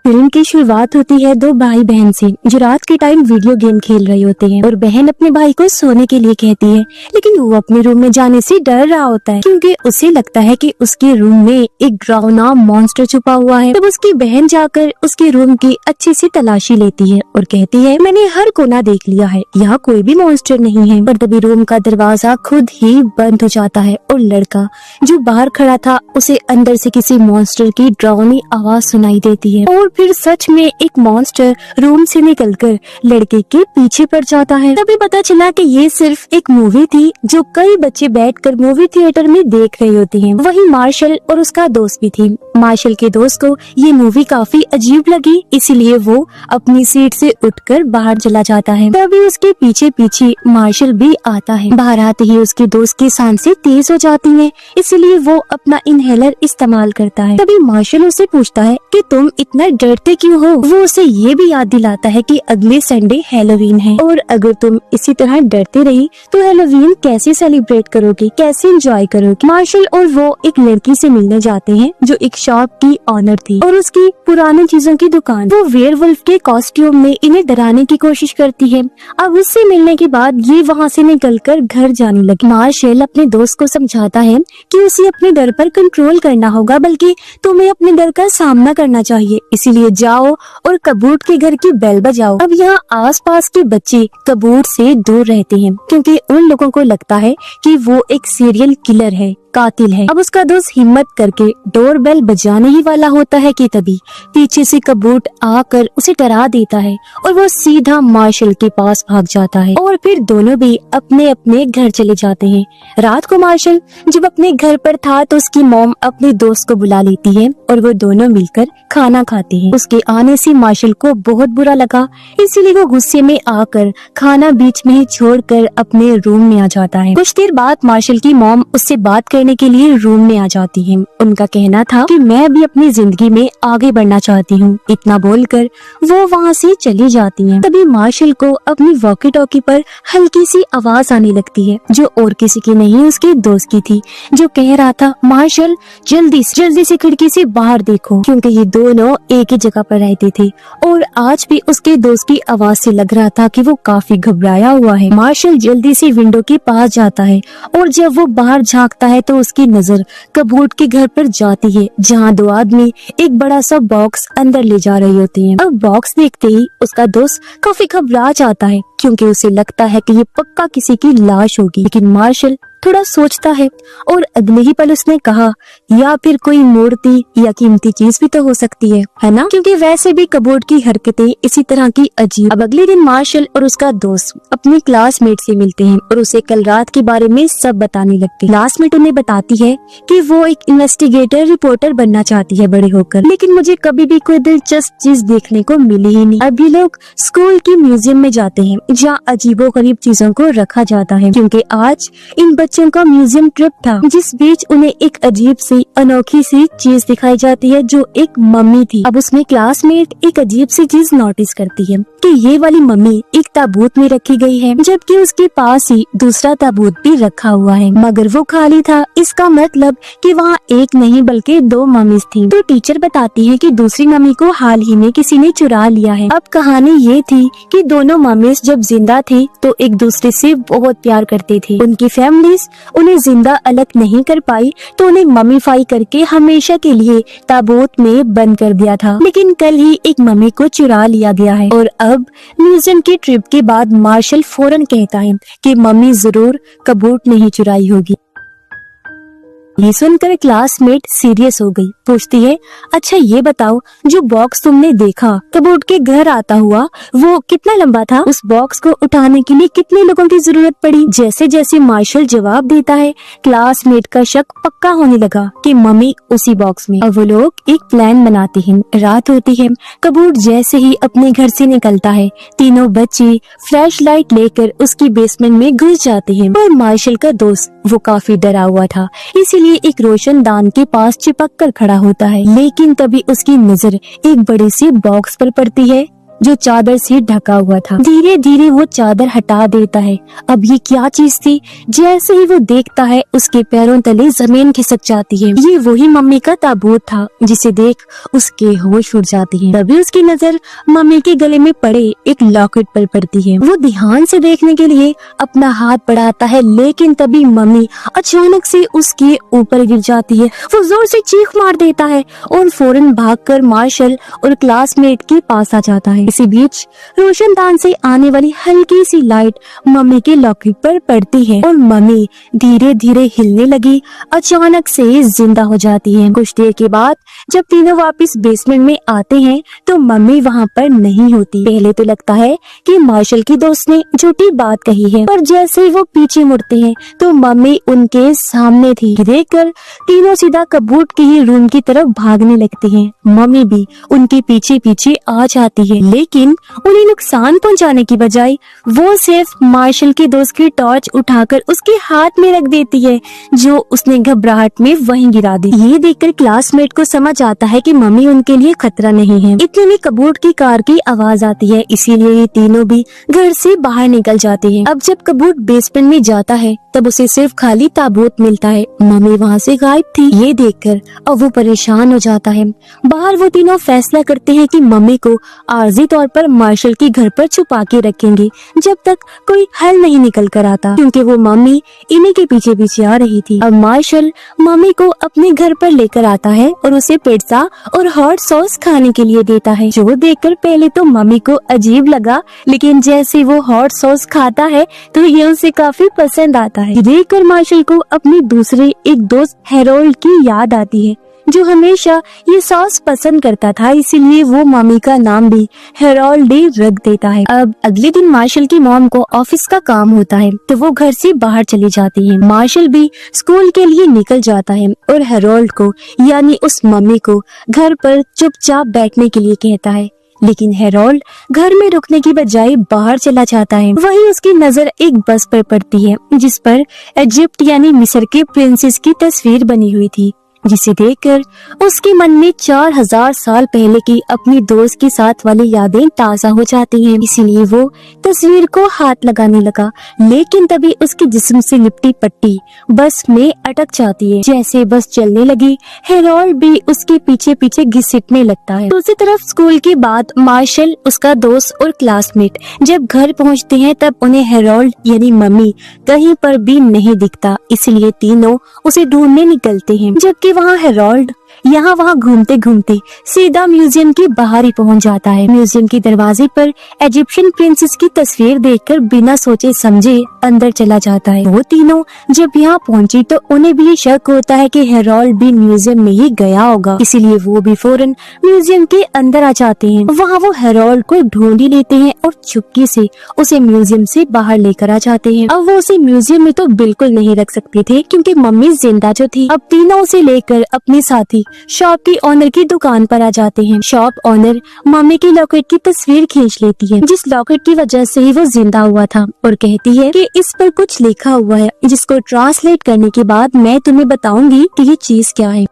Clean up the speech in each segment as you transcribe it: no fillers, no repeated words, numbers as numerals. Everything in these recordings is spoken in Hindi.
फिल्म की शुरुआत होती है दो भाई बहन से जो रात के टाइम वीडियो गेम खेल रहे होते हैं और बहन अपने भाई को सोने के लिए कहती है, लेकिन वो अपने रूम में जाने से डर रहा होता है क्योंकि उसे लगता है कि उसके रूम में एक डरावना मॉन्स्टर छुपा हुआ है। तब उसकी बहन जाकर उसके रूम की अच्छी सी तलाशी लेती है और कहती है, मैंने हर कोना देख लिया है, यहाँ कोई भी मॉन्स्टर नहीं है। पर तभी रूम का दरवाजा खुद ही बंद हो जाता है और लड़का जो बाहर खड़ा था उसे अंदर से किसी मॉन्स्टर की डरावनी आवाज सुनाई देती है और फिर सच में एक मॉन्स्टर रूम से निकलकर लड़के के पीछे पड़ जाता है। तभी पता चला कि ये सिर्फ एक मूवी थी जो कई बच्चे बैठकर मूवी थिएटर में देख रहे होते हैं। वही मार्शल और उसका दोस्त भी थी। मार्शल के दोस्त को ये मूवी काफी अजीब लगी, इसीलिए वो अपनी सीट से उठकर बाहर चला जाता है। तभी उसके पीछे पीछे मार्शल भी आता है। बाहर आते ही उसके दोस्त की सांसें तेज हो जाती हैं, इसीलिए वो अपना इनहेलर इस्तेमाल करता है। तभी मार्शल उसे पूछता है कि तुम इतना डरते क्यों हो। वो उसे ये भी याद दिलाता है कि अगले संडे हैलोवीन है और अगर तुम इसी तरह डरते रही तो हैलोवीन कैसे सेलिब्रेट करोगे, कैसे एंजॉय करोगे। मार्शल और वो एक लड़की से मिलने जाते हैं जो एक शॉप की ऑनर थी और उसकी पुरानी चीजों की दुकान। वो वेयरवुल्फ के कॉस्ट्यूम में इन्हें डराने की कोशिश करती है। अब उससे मिलने के बाद ये वहाँ से निकलकर घर जाने लगी। मार्शल अपने दोस्त को समझाता है कि उसे अपने डर पर कंट्रोल करना होगा, बल्कि तुम्हें अपने डर का सामना करना चाहिए, इसीलिए जाओ और कबूट के घर की बेल बजाओ। अब यहाँ आसपास के बच्चे कबूट से दूर रहते हैं क्योंकि उन लोगों को लगता है कि वो एक सीरियल किलर है, कातिल है। अब उसका दोस्त हिम्मत करके डोर बेल बजाने ही वाला होता है कि तभी पीछे से कबूट आकर उसे डरा देता है और वो सीधा मार्शल के पास भाग जाता है और फिर दोनों भी अपने अपने घर चले जाते हैं। रात को मार्शल जब अपने घर पर था तो उसकी मॉम अपने दोस्त को बुला लेती है और वो दोनों मिलकर खाना खाते हैं। उसके आने से मार्शल को बहुत बुरा लगा, इसीलिए वो गुस्से में आकर खाना बीच में ही छोड़कर अपने रूम में आ जाता है। कुछ देर बाद मार्शल की मॉम उससे बात करने के लिए रूम में आ जाती है। उनका कहना था कि मैं भी अपनी जिंदगी में आगे बढ़ना चाहती हूँ। इतना बोलकर वो वहाँ से चली जाती हैं। तभी मार्शल को अपनी वॉकी टॉकी पर हल्की सी आवाज आने लगती है जो और किसी की नहीं उसके दोस्त की थी, जो कह रहा था, मार्शल जल्दी से खिड़की से बाहर देखो, क्योंकि ये दोनों एक ही जगह पर रहते थे और आज भी उसके दोस्त की आवाज से लग रहा था कि वो काफी घबराया हुआ है। मार्शल जल्दी से विंडो के पास जाता है और जब वो बाहर झांकता है तो उसकी नजर कबूट के घर पर जाती है जहाँ दो आदमी एक बड़ा सा बॉक्स अंदर ले जा रहे होते हैं। अब बॉक्स देखते ही उसका दोस्त काफी घबरा जाता है क्योंकि उसे लगता है कि ये पक्का किसी की लाश होगी, लेकिन मार्शल थोड़ा सोचता है और अगले ही पल उसने कहा, या फिर कोई मूर्ति या कीमती चीज भी तो हो सकती है ना, क्योंकि वैसे भी कबूट की हरकतें इसी तरह की अजीब। अब अगले दिन मार्शल और उसका दोस्त अपनी क्लासमेट से मिलते हैं और उसे कल रात के बारे में सब बताने लगते हैं। क्लासमेट उन्हें बताती है कि वो एक इन्वेस्टिगेटर रिपोर्टर बनना चाहती है बड़े होकर, लेकिन मुझे कभी भी कोई दिलचस्प चीज देखने को मिली ही नहीं। अभी लोग स्कूल की म्यूजियम में जाते हैं जहाँ अजीबो गरीब चीजों को रखा जाता है, क्योंकि आज इन बच्चों का म्यूजियम ट्रिप था, जिस बीच उन्हें एक अजीब सी अनोखी सी चीज दिखाई जाती है जो एक मम्मी थी। अब उसमें क्लासमेट एक अजीब सी चीज नोटिस करती है कि ये वाली मम्मी एक ताबूत में रखी गई है, जबकि उसके पास ही दूसरा ताबूत भी रखा हुआ है, मगर वो खाली था। इसका मतलब कि वहाँ एक नहीं बल्कि दो मम्मीज थी। तो टीचर बताती है कि दूसरी मम्मी को हाल ही में किसी ने चुरा लिया है। अब कहानी ये थी कि दोनों मम्मीज जब जिंदा थी तो एक दूसरे से बहुत प्यार करते थे। उनकी फैमिलीज उन्हें जिंदा अलग नहीं कर पाई तो उन्हें मम्मीफाई करके हमेशा के लिए ताबूत में बंद कर दिया था, लेकिन कल ही एक मम्मी को चुरा लिया गया है। और अब म्यूजियम की ट्रिप के बाद मार्शल फौरन कहता है कि मम्मी जरूर कबूट नहीं चुराई होगी। ये सुनकर क्लासमेट सीरियस हो गई। पूछती है, अच्छा ये बताओ, जो बॉक्स तुमने देखा कबूट के घर आता हुआ वो कितना लंबा था? उस बॉक्स को उठाने के लिए कितने लोगों की जरूरत पड़ी? जैसे जैसे मार्शल जवाब देता है क्लासमेट का शक पक्का होने लगा कि मम्मी उसी बॉक्स में। अब वो लोग एक प्लान बनाते हैं। रात होती है, कबूट जैसे ही अपने घर से निकलता है तीनों बच्चे फ्लैश लाइट लेकर उसकी बेसमेंट में घुस जाते हैं। और मार्शल का दोस्त वो काफी डरा हुआ था, इसीलिए एक रोशनदान के पास चिपक कर खड़ा होता है, लेकिन तभी उसकी नजर एक बड़ी सी बॉक्स पर पड़ती है जो चादर से ढका हुआ था। धीरे धीरे वो चादर हटा देता है। अब ये क्या चीज थी? जैसे ही वो देखता है उसके पैरों तले जमीन खिसक जाती है। ये वही मम्मी का ताबूत था जिसे देख उसके होश उड़ जाती है। तभी उसकी नजर मम्मी के गले में पड़े एक लॉकेट पर पड़ती है। वो ध्यान से देखने के लिए अपना हाथ बढ़ाता है, लेकिन तभी मम्मी अचानक से उसके ऊपर गिर जाती है। वो जोर से चीख मार देता है और फौरन भागकर मार्शल और क्लासमेट के पास आ जाता है। इसी बीच रोशनदान से आने वाली हल्की सी लाइट मम्मी के लॉकेट पर पड़ती है और मम्मी धीरे धीरे हिलने लगी अचानक से जिंदा हो जाती है। कुछ देर के बाद जब तीनों वापस बेसमेंट में आते हैं तो मम्मी वहाँ पर नहीं होती। पहले तो लगता है कि मार्शल की दोस्त ने झूठी बात कही है, पर जैसे ही वो पीछे मुड़ते हैं तो मम्मी उनके सामने थी। देखकर तीनों सीधा कबूट के ही रूम की तरफ भागने लगते हैं। मम्मी भी उनके पीछे पीछे आ जाती है, लेकिन उन्हें नुकसान पहुंचाने की बजाय वो सिर्फ मार्शल के दोस्त की टॉर्च उठाकर उसके हाथ में रख देती है, जो उसने घबराहट में वहीं गिरा दी। ये देखकर क्लासमेट को समझ आता है कि मम्मी उनके लिए खतरा नहीं है। इतने में कबूट की कार की आवाज आती है, इसीलिए ये तीनों भी घर से बाहर निकल जाते हैं। अब जब कबूट बेसमेंट में जाता है तब उसे सिर्फ खाली ताबूत मिलता है। मम्मी वहाँ से गायब थी। ये देखकर अब वो परेशान हो जाता है। बाहर वो तीनों फैसला करते हैं कि मम्मी को आर्जी तौर पर मार्शल के घर पर छुपा के रखेंगे जब तक कोई हल नहीं निकल कर आता, क्योंकि वो मम्मी इन्हीं के पीछे पीछे आ रही थी। अब मार्शल मम्मी को अपने घर पर लेकर आता है और उसे पिज्जा और हॉट सॉस खाने के लिए देता है, जो देखकर पहले तो मम्मी को अजीब लगा, लेकिन जैसे वो हॉट सॉस खाता है तो ये उसे काफी पसंद आता है। देखकर मार्शल को अपने दूसरे एक दोस्त हेरोल्ड की याद आती है, जो हमेशा ये सॉस पसंद करता था, इसीलिए वो मम्मी का नाम भी हेरोल्ड रख देता है। अब अगले दिन मार्शल की मॉम को ऑफिस का काम होता है तो वो घर से बाहर चली जाती है। मार्शल भी स्कूल के लिए निकल जाता है और हेरोल्ड को यानी उस मम्मी को घर पर चुपचाप बैठने के लिए कहता है, लेकिन हेरोल्ड घर में रुकने की बजाय बाहर चला जाता है। वहीं उसकी नजर एक बस पर पड़ती है जिस पर इजिप्ट यानी मिस्र के प्रिंसेस की तस्वीर बनी हुई थी, जिसे देखकर उसके मन में 4000 साल पहले की अपनी दोस्त के साथ वाली यादें ताजा हो जाती हैं। इसीलिए वो तस्वीर को हाथ लगाने लगा, लेकिन तभी उसके जिस्म से लिपटी पट्टी बस में अटक जाती है। जैसे बस चलने लगी, हेरोल्ड भी उसके पीछे पीछे घसीटने लगता है। दूसरी तरफ स्कूल के बाद मार्शल, उसका दोस्त और क्लासमेट जब घर पहुंचते हैं तब उन्हें हेरोल्ड यानी मम्मी कहीं पर भी नहीं दिखता, इसलिए तीनों उसे ढूंढने निकलते हैं। जबकि वहाँ हेरोल्ड यहाँ वहाँ घूमते घूमते सीधा म्यूजियम के बाहर ही पहुँच जाता है। म्यूजियम के दरवाजे पर इजिप्शियन प्रिंसेस की तस्वीर देखकर बिना सोचे समझे अंदर चला जाता है। वो तीनों जब यहाँ पहुँची तो उन्हें भी शक होता है कि हेरोल्ड भी म्यूजियम में ही गया होगा, इसीलिए वो भी फौरन म्यूजियम के अंदर आ जाते हैं। वहाँ वो हेरोल्ड को ढूंढ ही लेते हैं और चुपके से उसे म्यूजियम से बाहर लेकर आ जाते हैं। अब वो उसे म्यूजियम में तो बिल्कुल नहीं रख सकते थे, क्योंकि मम्मी जिंदा जो थी। अब तीनों उसे लेकर अपने साथी शॉप की ओनर की दुकान पर आ जाते हैं। शॉप ओनर मम्मी की लॉकेट की तस्वीर खींच लेती है, जिस लॉकेट की वजह से ही वो जिंदा हुआ था, और कहती है कि इस पर कुछ लिखा हुआ है, जिसको ट्रांसलेट करने के बाद मैं तुम्हें बताऊंगी कि ये चीज क्या है।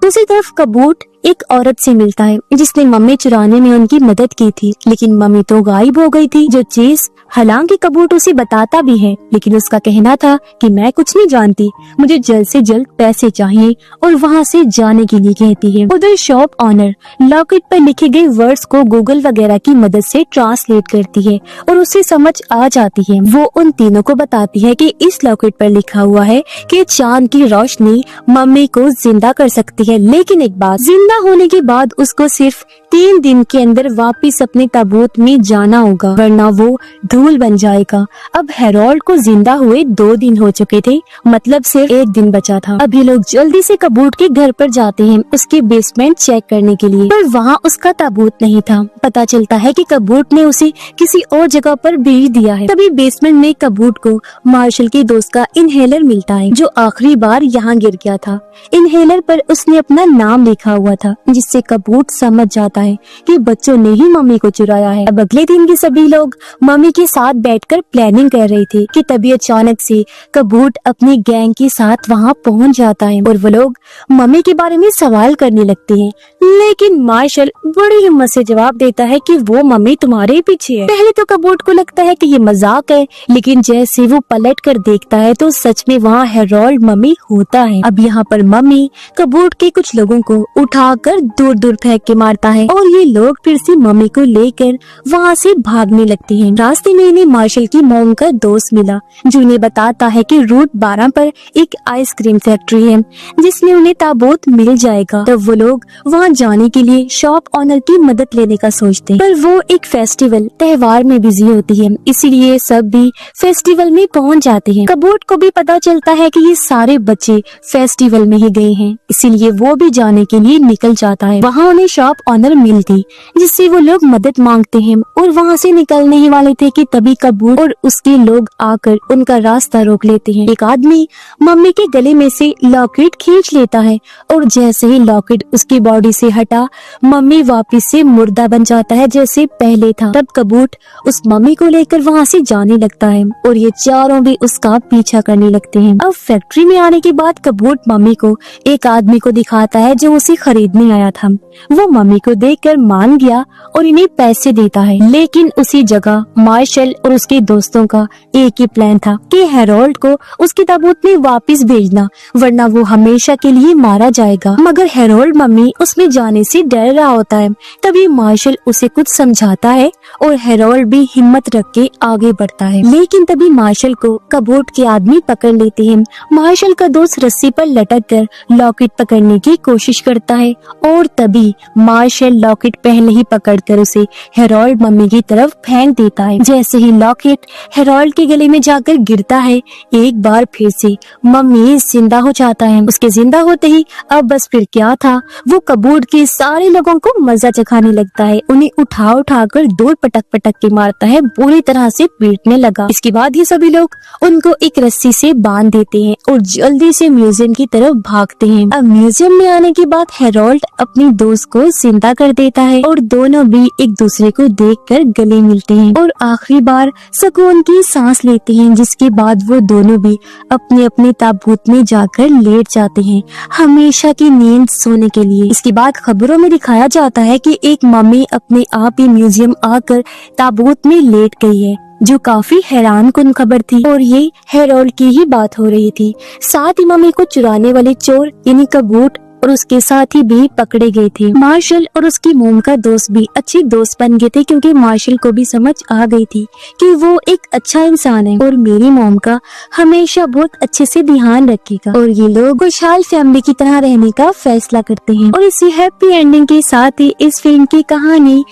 दूसरी तरफ कबूट एक औरत से मिलता है जिसने मम्मी चुराने में उनकी मदद की थी, लेकिन मम्मी तो गायब हो गई थी। जो चीज हालांकि कबूट उसे बताता भी है, लेकिन उसका कहना था कि मैं कुछ नहीं जानती, मुझे जल्द से जल्द पैसे चाहिए, और वहाँ से जाने के लिए कहती है। उधर शॉप ऑनर लॉकेट पर लिखे गए वर्ड्स को गूगल वगैरह की मदद से ट्रांसलेट करती है और उसे समझ आ जाती है। वो उन तीनों को बताती है कि इस लॉकेट पर लिखा हुआ है कि चांद की रोशनी मम्मी को जिंदा कर सकती है, लेकिन एक बात, जिंदा होने के बाद उसको सिर्फ 3 दिन के अंदर वापस अपने ताबूत में जाना होगा, वरना वो धूल बन जाएगा। अब हेरोल्ड को जिंदा हुए 2 दिन हो चुके थे, मतलब सिर्फ 1 दिन बचा था। अब ये लोग जल्दी से कबूट के घर पर जाते हैं उसके बेसमेंट चेक करने के लिए, पर वहाँ उसका ताबूत नहीं था। पता चलता है कि कबूट ने उसे किसी और जगह पर भेज दिया है। तभी बेसमेंट में कबूट को मार्शल के दोस्त का इनहेलर मिलता है, जो आखिरी बार यहाँ गिर गया था। इनहेलर पर उसने अपना नाम लिखा हुआ था, जिससे कबूट समझ जाता है कि बच्चों ने ही मम्मी को चुराया है। अब अगले दिन के सभी लोग मम्मी के साथ बैठकर प्लानिंग कर रहे थे कि तभी अचानक से कबूट अपनी गैंग के साथ वहाँ पहुँच जाता है और वो लोग मम्मी के बारे में सवाल करने लगते हैं। लेकिन मार्शल बड़ी हिम्मत से जवाब देता है कि वो मम्मी तुम्हारे पीछे है। पहले तो कबूट को लगता है कि ये मजाक है, लेकिन जैसे वो पलट कर देखता है तो सच में वहाँ हेरोल्ड मम्मी होता है। अब यहाँ पर मम्मी कबूट के कुछ लोगों को उठाकर दूर दूर फेंक के मारता है और ये लोग फिर से मम्मी को लेकर वहाँ से भागने लगते हैं। रास्ते में इन्हें मार्शल की मॉम का दोस्त मिला, जो इन्हें बताता है कि रूट 12 पर एक आइसक्रीम फैक्ट्री है जिसमें उन्हें ताबूत मिल जाएगा। तब वो लोग वहाँ जाने के लिए शॉप ऑनर की मदद लेने का सोचते हैं, पर वो एक फेस्टिवल त्योहार में बिजी होती है, इसीलिए सब भी फेस्टिवल में पहुँच जाते हैं। कबूट को भी पता चलता है कि ये सारे बच्चे फेस्टिवल में ही गए हैं, इसीलिए वो भी जाने के लिए निकल जाता है। वहाँ उन्हें शॉप ऑनर मिलती, जिससे वो लोग मदद मांगते हैं और वहाँ से निकलने ही वाले थे कि तभी कबूट और उसके लोग आकर उनका रास्ता रोक लेते हैं। एक आदमी मम्मी के गले में से लॉकेट खींच लेता है और जैसे ही लॉकेट उसकी बॉडी से हटा, मम्मी वापस से मुर्दा बन जाता है जैसे पहले था। तब कबूट उस मम्मी को लेकर वहाँ से जाने लगता है और ये चारों भी उसका पीछा करने लगते हैं। अब फैक्ट्री में आने के बाद कबूट मम्मी को एक आदमी को दिखाता है जो उसे खरीदने आया था। वो मम्मी को देखकर मान गया और इन्हें पैसे देता है, लेकिन उसी जगह मार्शल और उसके दोस्तों का एक ही प्लान था कि हेरोल्ड को उसकी ताबूत में वापस भेजना, वरना वो हमेशा के लिए मारा जाएगा। मगर हेरोल्ड मम्मी उसमें जाने से डर रहा होता है। तभी मार्शल उसे कुछ समझाता है और हेरोल्ड भी हिम्मत रख के आगे बढ़ता है, लेकिन तभी मार्शल को कबूट के आदमी पकड़ लेते हैं। मार्शल का दोस्त रस्सी पर लटक कर लॉकेट पकड़ने की कोशिश करता है और तभी मार्शल लॉकेट पहले ही पकड़कर उसे हेरोल्ड मम्मी की तरफ फेंक देता है। जैसे ही लॉकेट हेरोल्ड के गले में जाकर गिरता है, एक बार फिर से मम्मी जिंदा हो जाता है। उसके जिंदा होते ही अब बस फिर क्या था, वो कबूट के सारे लोगों को मजा चखाने लगता है। उन्हें उठा कर दूर पटक पटक के मारता है, बुरी तरह से पीटने लगा। इसके बाद ही सभी लोग उनको एक रस्सी से बांध देते हैं और जल्दी से म्यूजियम की तरफ भागते हैं। अब म्यूजियम में आने के बाद हेरोल्ड अपनी दोस्त को जिंदा कर देता है और दोनों भी एक दूसरे को देखकर गले मिलते हैं और आखिरी बार सुकून की सांस लेते हैं, जिसके बाद वो दोनों भी अपने अपने ताबूत में जाकर लेट जाते हैं, हमेशा की नींद सोने के लिए। इसके बाद खबरों में दिखाया जाता है कि एक मम्मी अपने आप ही म्यूजियम आकर ताबूत में लेट गई है, जो काफी हैरान कुन खबर थी और ये हेरोल्ड की ही बात हो रही थी। साथ ही मम्मी को चुराने वाले चोर यानी कबूट और उसके साथ ही भी पकड़े गए थे। मार्शल और उसकी मोम का दोस्त भी अच्छे दोस्त बन गए थे, क्योंकि मार्शल को भी समझ आ गई थी कि वो एक अच्छा इंसान है और मेरी मोम का हमेशा बहुत अच्छे से ध्यान रखेगा। और ये लोग खुशहाल फैमिली की तरह रहने का फैसला करते हैं और इसी हैप्पी एंडिंग के साथ ही इस फिल्म की कहानी